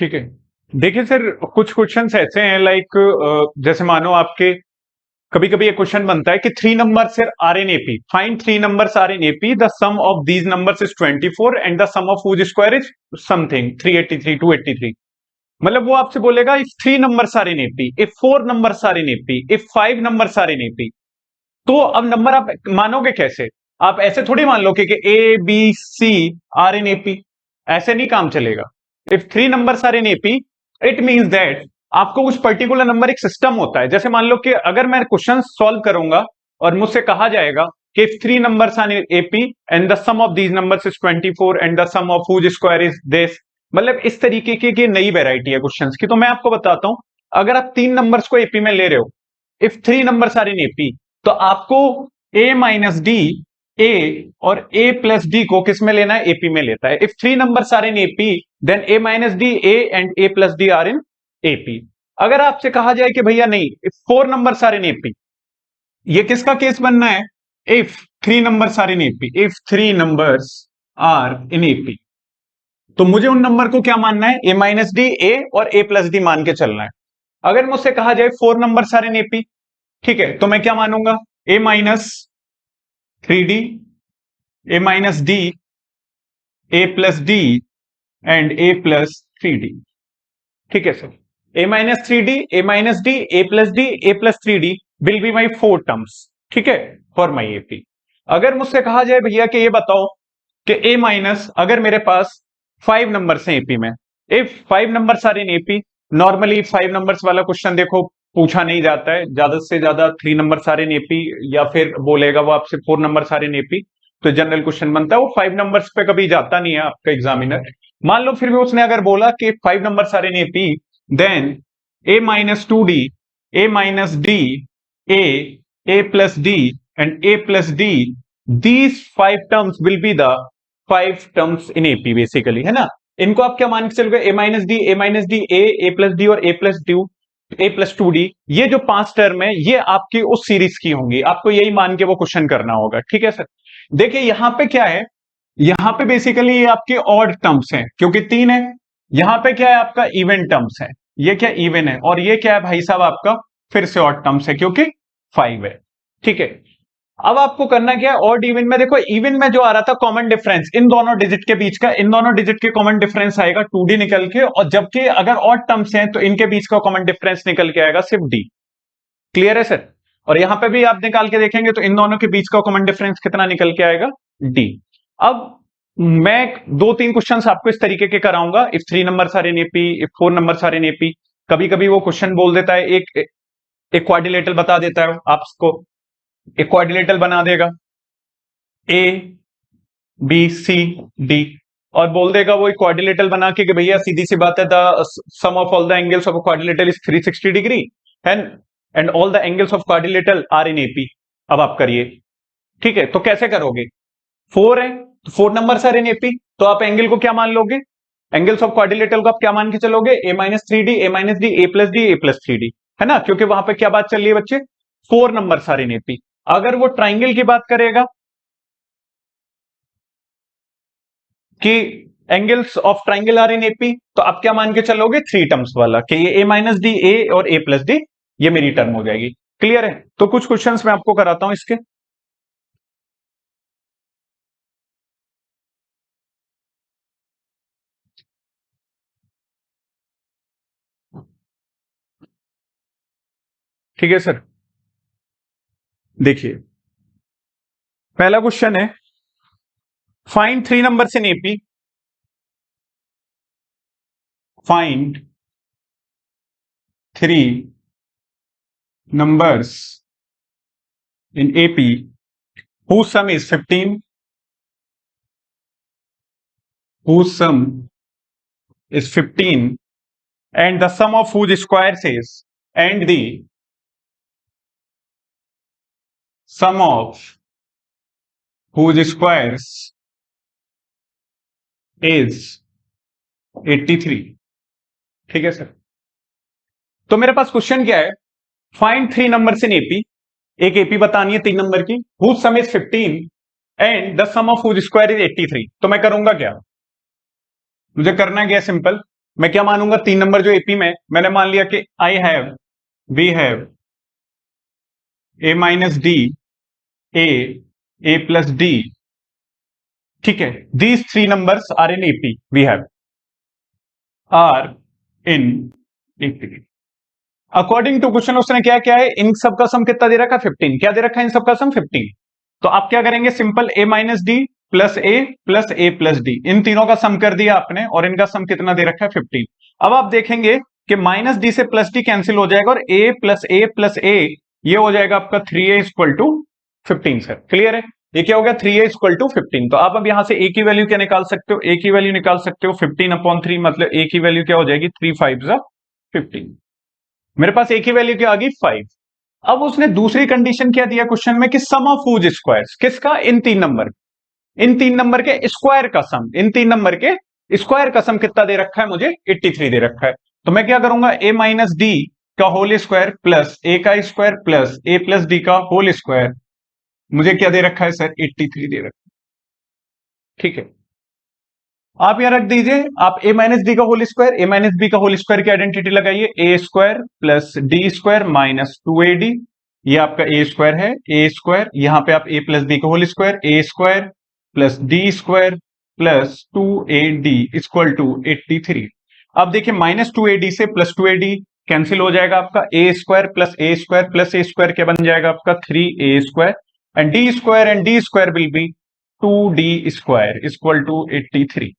ठीक है। देखिए सर, कुछ क्वेश्चंस ऐसे हैं लाइक जैसे मानो आपके कभी कभी एक क्वेश्चन बनता है कि three numbers are in AP, find three numbers are in AP, the sum of these numbers is 24 and the sum of whose square is something 383 283। मतलब वो आपसे बोलेगा if three numbers are in AP, if four numbers are in AP, if five numbers are in AP. तो अब number आप मानोगे कैसे? आप ऐसे थोड़ी मान लो कि a b c are in AP, ऐसे नहीं काम चलेगा। If three numbers are in AP it means that आपको कुछ पर्टिकुलर नंबर, एक सिस्टम होता है। जैसे मान लो कि अगर मैं क्वेश्चन सॉल्व करूंगा और मुझसे कहा जाएगा कि if three numbers are in AP and the sum of these numbers is 24 and the sum of whose square is this, मतलब इस तरीके की नई वेराइटी है क्वेश्चंस की। तो मैं आपको बताता हूं, अगर आप तीन नंबर्स को एपी में ले रहे हो, if three numbers are in AP, तो आपको ए माइनस डी, ए और ए प्लस डी को किस में लेना है? एपी में लेता है। If three numbers are in AP then a minus d, a and a plus d are in AP. अगर आपसे कहा जाए कि भैया नहीं, if four numbers are in AP, ये किसका केस बनना है? If three numbers are in AP, if three numbers are in AP, तो मुझे उन नंबर को क्या मानना है? ए माइनस डी, ए और ए प्लस डी मान के चलना है। अगर मुझसे कहा जाए four numbers are in AP, ठीक है, तो मैं क्या मानूंगा? A minus three d, a minus d, a plus d and a plus three d. ठीक है sir, a minus three d, a minus d, a plus d, a plus three d will be my four terms, ठीक है, for my AP. अगर मुझसे कहा जाए भैया कि ये बताओ कि ए माइनस, अगर मेरे पास फाइव नंबर्स हैं एपी में, if five numbers are in AP, normally five numbers वाला क्वेश्चन देखो पूछा नहीं जाता है, ज्यादा से ज्यादा थ्री नंबर सारे इन एपी, या फिर बोलेगा वो आपसे फोर नंबर सारे इन एपी, तो जनरल क्वेश्चन बनता है। वो फाइव नंबर्स पे कभी जाता नहीं है आपका एग्जामिनर। मान लो फिर भी उसने अगर बोला कि फाइव नंबर सारे in AP, then a minus two d, a minus d, a plus d and a plus d, these five terms will be the five terms in AP basically, है ना। इनको आप क्या मान के चलोगे? A minus d, a minus d, a plus d और a plus d, a plus two d, ये जो पांच टर्म है ये आपकी उस सीरीज की होंगी। आपको यही मान के वो क्वेश्चन करना होगा, ठीक है सर। देखिए यहां पे क्या है, यहां पे बेसिकली ये आपके ऑड टर्म्स हैं क्योंकि तीन है। यहां पे क्या है? आपका इवन टर्म्स है। ये क्या इवन है, और ये क्या है भाई साहब? आपका फिर से ऑड टर्म्स है क्योंकि फाइव है, ठीक है। अब आपको करना क्या है? ऑड इवन में देखो, इवन में जो आ रहा था कॉमन डिफरेंस इन दोनों डिजिट के बीच का, इन दोनों डिजिट के कॉमन डिफरेंस आएगा 2d निकल के, और जबकि अगर ऑड टर्म्स हैं तो इनके बीच का कॉमन डिफरेंस निकल के आएगा सिर्फ d। क्लियर है सर? और यहां पे भी आप निकाल के देखेंगे तो इन दोनों के बीच का कॉमन डिफरेंस कितना निकल के आएगा? d। अब मैं दो तीन क्वेश्चंस आपको इस तरीके के कराऊंगा, if three number are in AP, if four number are in AP. कभी कभी वो क्वेश्चन बोल देता है, एक क्वाड्रिलेटरल बता देता है आपको, एक क्वाड्रिलेटरल बना देगा ए बी सी डी, और बोल देगा वो एक क्वाड्रिलेटरल बना के कि भैया सीधी सी बात है, the sum of all the angles of a quadrilateral is 360 degree and all the angles of quadrilateral are in AP. अब आप करिए, ठीक है, तो कैसे करोगे? फोर है तो four number are in AP, तो आप एंगल को क्या मान लोगे? एंगल्स ऑफ क्वाड्रिलेटरल को आप क्या मान के चलोगे? A minus three d, a minus d, a plus d, a plus three D, है ना, क्योंकि वहां पे क्या बात चल रही है बच्चे? Four number are in AP. अगर वो ट्राइंगल की बात करेगा कि angles of triangle are in AP, तो आप क्या मान के चलोगे? थ्री टर्म्स वाला, कि ये ए माइनस डी, ए और ए प्लस डी, ये मेरी टर्म हो जाएगी। क्लियर है? तो कुछ क्वेश्चंस मैं आपको कराता हूं इसके। ठीक है सर, देखिए पहला क्वेश्चन है, find three numbers in AP, find three numbers in AP whose sum is 15, whose sum is 15 and the sum of whose squares is, and the sum of whose squares is 83। ठीक है sir, तो मेरे पास question क्या है? Find three numbers in AP, एक AP बतानी है तीन नंबर की, whose sum is 15 and the sum of whose square is 83। तो मैं करूंगा क्या? मुझे करना क्या है? सिंपल, मैं क्या मानूंगा, 3 नंबर जो एपी में मैंने मान लिया कि we have a minus d, a plus d, ठीक है, these 3 numbers are in AP, we have are in AP. According to question उसने क्या क्या है, इन सब का सम कितना दे रखा है, 15। क्या दे रखा है इन सब का सम, 15। तो आप क्या करेंगे, simple A minus d plus a plus D, इन तीनों का सम कर दिया आपने और इनका सम कितना दे रखा है, 15। अब आप देखेंगे कि माइनस डी से प्लस डी कैंसिल हो जाएगा और ए प्लस ए ये हो जाएगा आपका 3a equal to 15। Sir clear है, ये क्या हो गया, 3a इक्वल टू 15। तो आप अब यहां से ए की वैल्यू क्या निकाल सकते हो, ए की वैल्यू निकाल सकते हो 15/3, मतलब ए की वैल्यू क्या हो जाएगी, 3 5 15। मेरे पास ए की वैल्यू क्या आ गई, 5। अब उसने दूसरी कंडीशन क्या दिया क्वेश्चन में कि सम ऑफ हुज स्क्वायर्स, किसका, इन तीन नंबर के स्क्वायर का सम, इन 3 नंबर के स्क्वायर का सम कितना दे रखा है मुझे, 83 दे रखा है। तो मैं क्या करूंगा, ए माइनस डी का होल स्क्वायर प्लस ए का square plus a plus D का होल स्क्वायर, मुझे क्या दे रखा है सर, 83 दे रखा है। ठीक है, आप यहां रख दीजिए, आप ए माइनस डी का whole square, a minus b का होल स्क्वायर की आइडेंटिटी लगाइए, a square plus d square minus 2ad, ये आपका ए स्क्वायर है, ए स्क्वायर, यहां पे आप ए प्लस बी का whole square, a square plus d square plus 2ad equal to 83। अब देखिए माइनस 2ad से प्लस 2ad कैंसिल हो जाएगा, आपका a square plus a square plus a square क्या बन जाएगा आपका, 3a square, and d square will be 2d square equal to 83।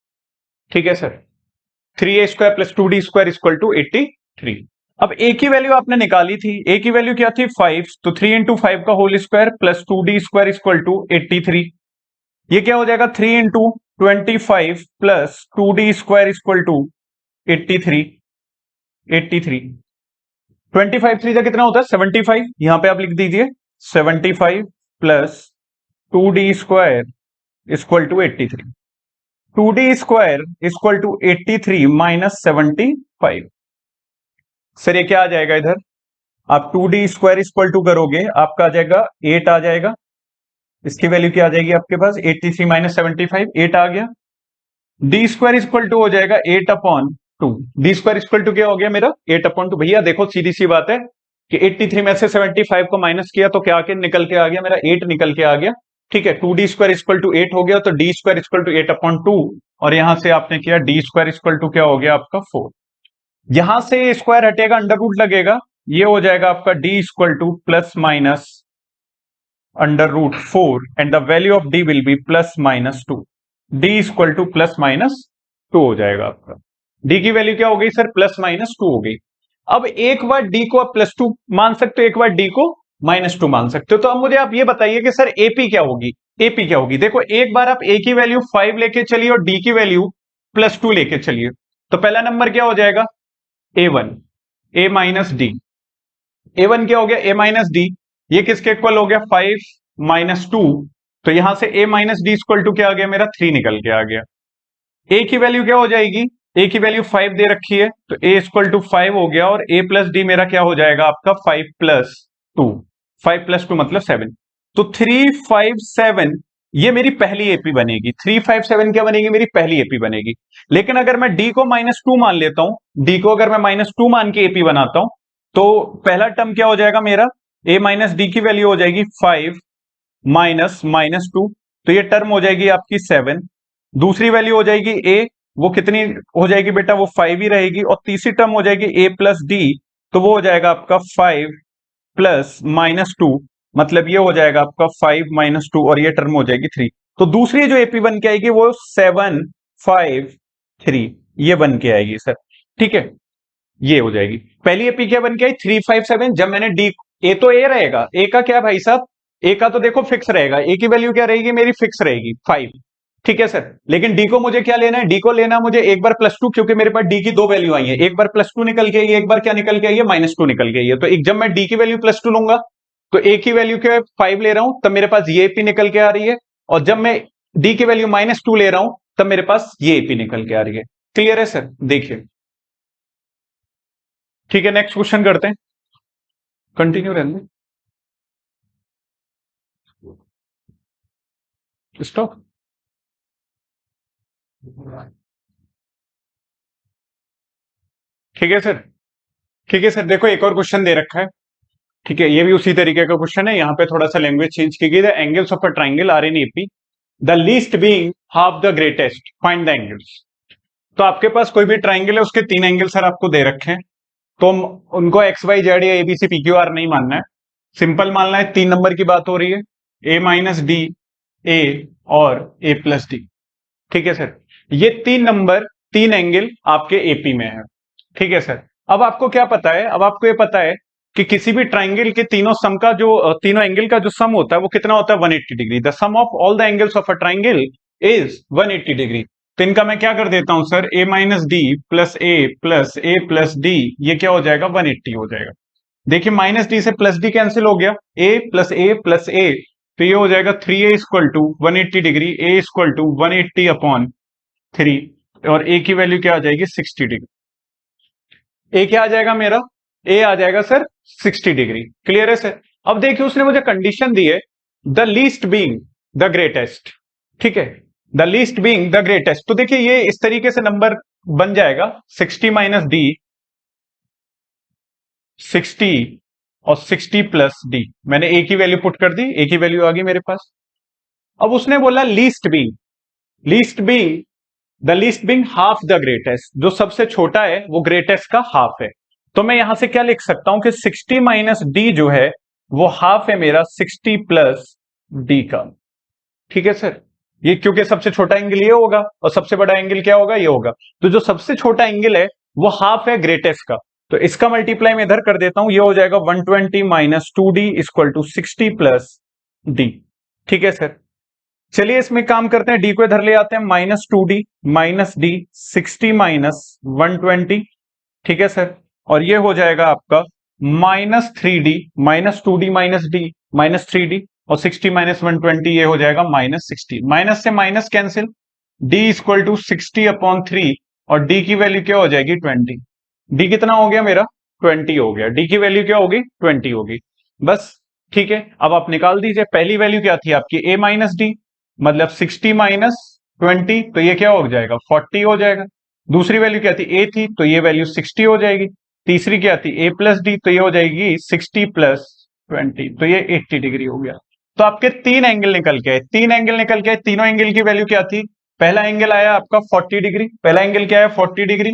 ठीक है sir, 3a square plus 2d square equal to 83। अब ए की वैल्यू आपने निकाली थी, ए की वैल्यू क्या थी, 5, तो 3 इंटू 5 का whole square plus 2d square equal to 83। ये क्या हो जाएगा, 3 into 25 plus 2d square equal to 83। 83 25 3 का कितना होता है, 75। यहां पे आप लिख दीजिए 75 plus 2d square equal to 83। 2d square equal to 83 minus 75। Sir ये क्या आ जाएगा इधर, आप 2d स्क्वायर इक्वल टू करोगे, आपका आ जाएगा 8 आ जाएगा, इसकी वैल्यू क्या आ जाएगी आपके पास, 83 माइनस 75, 8 आ गया। डी स्क्वायर इक्वल टू हो जाएगा 8/2, डी स्क्वायर इक्वल टू क्या हो गया मेरा, 8/2। भैया देखो सीधी सी बात है कि 83 में से 75 को माइनस किया तो क्या आके निकल के आ गया, मेरा 8 निकल के आ गया। ठीक है, 2d स्क्वायर इक्वल टू 8 हो गया, तो डी स्क्वायर इक्वल टू 8/2, और यहां से आपने किया डी स्क्वायर इक्वल टू क्या हो गया आपका 4। यहां से स्क्वायर हटेगा, अंडर रूट लगेगा, ये हो जाएगा आपका d equal to plus minus under root 4 and the value of d will be plus minus 2। D equal to plus minus 2 हो जाएगा आपका। डी की वैल्यू क्या हो गई सर, प्लस माइनस 2 हो गई। अब एक बार डी को आप प्लस 2 मान सकते हो, एक बार डी को माइनस 2 मान सकते हो। तो अब मुझे आप ये बताइए कि सर एपी क्या होगी, एपी क्या होगी। देखो एक बार आप ए की वैल्यू 5 लेके चलिए और डी की वैल्यू प्लस 2 लेके चलिए, तो पहला नंबर क्या हो जाएगा, a1, ए माइनस डी, a1 क्या हो गया, a माइनस डी, ये किसके इक्वल हो गया, 5 माइनस 2, तो यहां से a minus d equal to क्या आ गया मेरा, 3 निकल के आ गया। a की वैल्यू क्या हो जाएगी, a की वैल्यू 5 दे रखी है, तो a इक्वल टू 5 हो गया, और a प्लस डी मेरा क्या हो जाएगा आपका 5 प्लस 2, 5 प्लस 2 मतलब 7, तो 357 ये मेरी पहली एपी बनेगी। 357 क्या बनेगी, मेरी पहली एपी बनेगी। लेकिन अगर मैं डी को माइनस 2 मान लेता हूं, डी को अगर मैं माइनस 2 मान के एपी बनाता हूं, तो पहला टर्म क्या हो जाएगा मेरा, a माइनस डी की वैल्यू हो जाएगी 5 माइनस माइनस 2, तो ये टर्म हो जाएगी आपकी 7। दूसरी वैल्यू हो जाएगी a, वो कितनी हो जाएगी बेटा, वो 5 ही रहेगी, और तीसरी टर्म हो जाएगी a प्लस डी, तो वो हो जाएगा आपका 5 प्लस माइनस 2, मतलब ये हो जाएगा आपका 5 माइनस 2, और ये टर्म हो जाएगी 3। तो दूसरी जो एपी बन के आएगी वो 7 5 3 ये बन के आएगी सर। ठीक है, ये हो जाएगी पहली एपी क्या बन के आई, 357। जब मैंने डी, ए तो ए रहेगा, ए का क्या भाई साहब, ए का तो देखो फिक्स रहेगा, ए की वैल्यू क्या रहेगी मेरी, फिक्स रहेगी 5। ठीक है सर, लेकिन डी को मुझे क्या लेना है, डी को लेना मुझे एक बार प्लस 2, क्योंकि मेरे पास डी की दो वैल्यू आई है, एक बार प्लस 2 निकल के आई है, एक बार क्या निकल के आई है, माइनस 2 निकल के आई है। तो एक जब मैं डी की वैल्यू प्लस 2 लूंगा, तो ए की वैल्यू क्या 5 ले रहा हूं, तब मेरे पास ये एपी निकल के आ रही है, और जब मैं डी की वैल्यू माइनस 2 ले रहा हूं, तब मेरे पास ये एपी निकल के आ रही है। क्लियर है सर, देखिए। ठीक है, नेक्स्ट क्वेश्चन करते हैं, कंटिन्यू रहने स्टॉप। ठीक है सर। ठीक है सर, देखो एक और क्वेश्चन दे रखा है। ठीक है, ये भी उसी तरीके का क्वेश्चन है, यहाँ पे थोड़ा सा लैंग्वेज चेंज की गई है। Angles of a triangle are in AP, the least being half the greatest, find the angles. तो आपके पास कोई भी ट्राइंगल है, उसके तीन एंगल सर आपको दे रखे हैं, तो उनको एक्स वाई जेड या एबीसी पी क्यू आर नहीं मानना है, सिंपल मानना है। 3 नंबर की बात हो रही है, ए माइनस डी, ए और ए प्लस डी। ठीक है सर, ये 3 नंबर, 3 एंगल आपके एपी में है। ठीक है सर, अब आपको क्या पता है, अब आपको ये पता है कि किसी भी ट्राइंगल के तीनों सम का जो तीनों एंगल का जो सम होता है वो कितना होता है, 180 degree. The sum of all the angles of a triangle is 180 degree. तो इनका मैं क्या कर देता हूं sir, a minus d plus a plus d, ये क्या हो जाएगा, 180 हो जाएगा। देखिए माइनस डी से प्लस डी कैंसिल हो गया, ए प्लस ए, तो ये हो जाएगा 3a equal to 180 degree, a equal to 180 upon 3, और ए की वैल्यू क्या आ जाएगी, 60 डिग्री। ए क्या आ जाएगा मेरा, ए आ जाएगा सर 60 डिग्री। क्लियर है सर। अब देखिए उसने मुझे कंडीशन दी है, the least being the greatest. ठीक है, the least being the greatest, तो देखिए ये इस तरीके से नंबर बन जाएगा, 60 माइनस डी, 60 और 60 प्लस डी। मैंने ए की वैल्यू पुट कर दी, ए की वैल्यू आ गई मेरे पास। अब उसने बोला least being, least being, the least being half the greatest, जो सबसे छोटा है वो ग्रेटेस्ट का हाफ है। तो मैं यहां से क्या लिख सकता हूं कि 60 माइनस डी जो है वो हाफ है मेरा 60 प्लस डी का। ठीक है सर, ये क्योंकि सबसे छोटा एंगल ये होगा और सबसे बड़ा एंगल क्या होगा, ये होगा। तो जो सबसे छोटा एंगल है वो हाफ है ग्रेटेस्ट का, तो इसका मल्टीप्लाई मैं इधर कर देता हूं, ये हो जाएगा 120 minus 2d equal to 60 plus d. ठीक है सर, चलिए इसमें काम करते हैं, डी को इधर ले आते हैं, माइनस डी 60 माइनस 120। ठीक है सर, और ये हो जाएगा आपका -3d, -2d माइनस 3d, और 60 माइनस 120 ये हो जाएगा -60। माइनस से minus cancel, d equal to 60 upon 3, और d की वैल्यू क्या हो जाएगी, 20। d कितना हो गया मेरा, 20 हो गया। d की वैल्यू क्या होगी, 20 होगी। बस ठीक है, अब आप निकाल दीजिए। पहली वैल्यू क्या थी आपकी, a माइनस डी, मतलब 60 माइनस 20, तो ये क्या हो जाएगा, 40 हो जाएगा। दूसरी वैल्यू क्या थी, a थी, तो ये वैल्यू 60 हो जाएगी। तीसरी क्या थी, a प्लस डी, तो ये हो जाएगी 60 प्लस 20, तो ये 80 डिग्री हो गया। तो आपके तीन एंगल निकल के आए, तीन एंगल निकल के आए, तीनों एंगल की वैल्यू क्या थी, पहला एंगल आया आपका 40 डिग्री, पहला एंगल क्या है 40 डिग्री,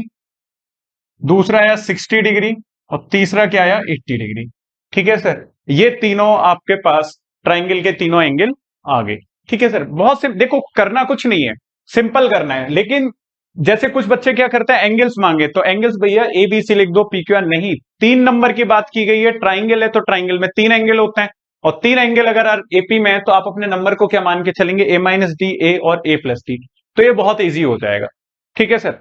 दूसरा आया 60 डिग्री, और तीसरा क्या आया 80 डिग्री। ठीक है सर, ये तीनों आपके पास ट्राइंगल के तीनों एंगल आ गए। ठीक है सर, बहुत सिंपल, देखो करना कुछ नहीं है, सिंपल करना है। लेकिन जैसे कुछ बच्चे क्या करते हैं, एंगल्स मांगे तो एंगल्स भैया ए बी सी लिख दो, पी क्यू आर नहीं। 3 नंबर की बात की गई है, ट्राइंगल है तो ट्राइंगल में 3 एंगल होते हैं, और 3 एंगल अगर एपी में है तो आप अपने नंबर को क्या मान के चलेंगे, ए माइनस डी, ए और ए प्लस डी, तो ये बहुत ईजी हो जाएगा। ठीक है सर,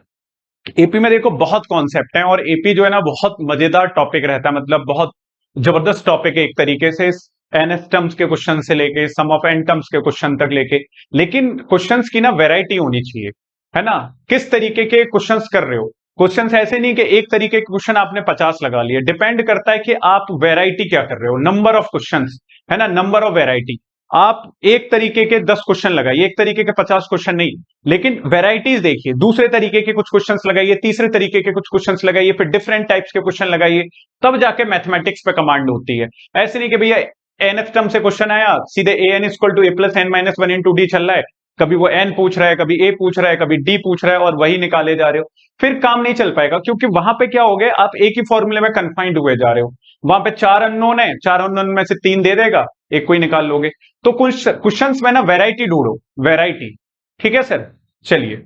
एपी में देखो बहुत कॉन्सेप्ट है, और एपी जो है ना बहुत मजेदार टॉपिक रहता है, मतलब बहुत जबरदस्त टॉपिक है एक तरीके से, एनएस टर्म्स के क्वेश्चन से लेके सम ऑफ एन टर्म्स के क्वेश्चन तक लेके। लेकिन क्वेश्चंस की ना वैरायटी होनी चाहिए, है ना, किस तरीके के क्वेश्चंस कर रहे हो। क्वेश्चंस ऐसे नहीं कि एक तरीके के क्वेश्चन आपने 50 लगा लिए, डिपेंड करता है कि आप वैरायटी क्या कर रहे हो, नंबर ऑफ क्वेश्चंस, है ना, नंबर ऑफ वैरायटी। आप एक तरीके के 10 क्वेश्चन लगाइए, एक तरीके के 50 क्वेश्चन नहीं, लेकिन वेराइटीज देखिए, दूसरे तरीके के कुछ क्वेश्चंस लगाइए, तीसरे तरीके के कुछ क्वेश्चंस लगाइए, फिर डिफरेंट टाइप्स के क्वेश्चन लगाइए, तब जाके मैथमेटिक्स पे कमांड होती है। ऐसे नहीं कि भैया एनएफ टर्म से क्वेश्चन आया, सीधे a n equal to a plus n minus 1 into d चल रहा है, कभी वो एन पूछ रहा है, कभी ए पूछ रहा है, कभी डी पूछ रहा है, और वही निकाले जा रहे हो, फिर काम नहीं चल पाएगा। क्योंकि वहां पे क्या हो गया, आप एक ही फॉर्मूले में कन्फाइंड हुए जा रहे हो। वहां पे 4 अननोन है, 4 अननोन में से 3 दे देगा, एक कोई निकाल लोगे। तो कुछ क्वेश्चंस में ना वैरायटी ढूंढो, वैरायटी। ठीक है सर, चलिए